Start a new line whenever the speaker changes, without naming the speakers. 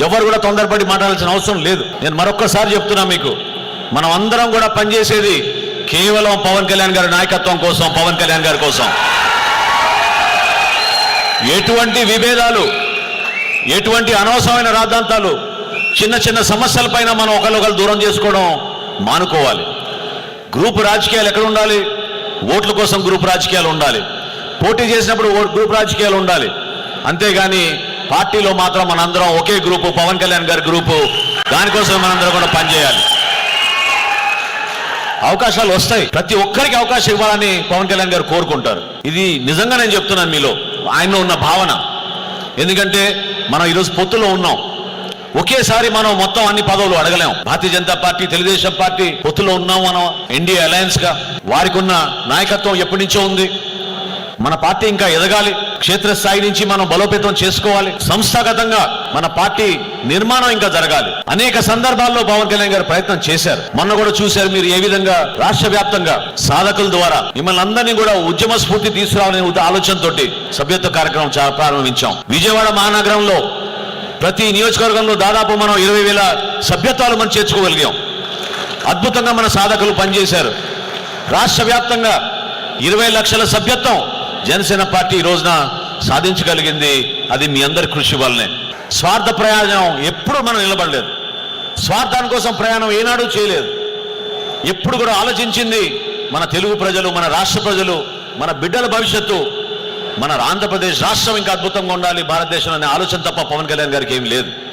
ఎవరు కూడా తొందరపడి మాట్లాడాల్సిన అవసరం లేదు. నేను మరొక్కసారి చెప్తున్నా మీకు, మనం అందరం కూడా పనిచేసేది కేవలం పవన్ కళ్యాణ్ గారి నాయకత్వం కోసం, పవన్ కళ్యాణ్ గారి కోసం. ఎటువంటి విభేదాలు, ఎటువంటి అనవసరమైన రాద్ధాంతాలు, చిన్న చిన్న సమస్యలపైన మనం ఒకరినొకరు దూరం చేసుకోవడం మానుకోవాలి. గ్రూప్ రాజకీయాలు ఎక్కడ ఉండాలి? ఓట్ల కోసం గ్రూప్ రాజకీయాలు ఉండాలి. పోటీ చేసినప్పుడు గ్రూప్ రాజకీయాలు ఉండాలి. అంతేగాని పార్టీలో మాత్రం మనందరం ఒకే గ్రూపు, పవన్ కళ్యాణ్ గారి గ్రూపు, దానికోసం మనందరం కూడా పనిచేయాలి. అవకాశాలు వస్తాయి, ప్రతి ఒక్కరికి అవకాశం ఇవ్వాలని పవన్ కళ్యాణ్ గారు కోరుకుంటారు. ఇది నిజంగా నేను చెప్తున్నాను మీలో, ఆయనలో ఉన్న భావన. ఎందుకంటే మనం ఈరోజు పొత్తులో ఉన్నాం, ఒకేసారి మనం మొత్తం అన్ని పదవులు అడగలేం. భారతీయ జనతా పార్టీ, తెలుగుదేశం పార్టీ పొత్తులో ఉన్నాం మనం, ఎన్డీఏ అలయన్స్ గా. వారికి ఉన్న నాయకత్వం ఎప్పటి నుంచో ఉంది. మన పార్టీ ఇంకా ఎదగాలి, క్షేత్రస్థాయి నుంచి మనం బలోపేతం చేసుకోవాలి. సంస్థాగతంగా మన పార్టీ నిర్మాణం ఇంకా జరగాలి. అనేక సందర్భాల్లో పవన్ కళ్యాణ్ గారు ప్రయత్నం చేశారు. మొన్న కూడా చూశారు మీరు ఏ విధంగా రాష్ట్ర వ్యాప్తంగా సాధకుల ద్వారా మిమ్మల్ని అందరినీ కూడా ఉద్యమ స్ఫూర్తి తీసుకురావాలనే ఆలోచనతో సభ్యత్వ కార్యక్రమం ప్రారంభించాం. విజయవాడ మహానగరంలో ప్రతి నియోజకవర్గంలో దాదాపు మనం 20,000 సభ్యత్వాలు మనం చేర్చుకోగలిగాం. అద్భుతంగా మన సాధకులు పనిచేశారు. రాష్ట్ర వ్యాప్తంగా 20 లక్షల సభ్యత్వం జనసేన పార్టీ ఈ రోజున సాధించగలిగింది. అది మీ అందరి కృషి వల్లనే. స్వార్థ ప్రయాణం ఎప్పుడు మనం నిలబడలేదు, స్వార్థాని కోసం ప్రయాణం ఏనాడు చేయలేదు. ఎప్పుడు కూడా ఆలోచించింది మన తెలుగు ప్రజలు, మన రాష్ట్ర ప్రజలు, మన బిడ్డల భవిష్యత్తు, మన ఆంధ్రప్రదేశ్ రాష్ట్రం ఇంకా అద్భుతంగా ఉండాలి భారతదేశంలో అనే ఆలోచన తప్ప పవన్ కళ్యాణ్ గారికి ఏం లేదు.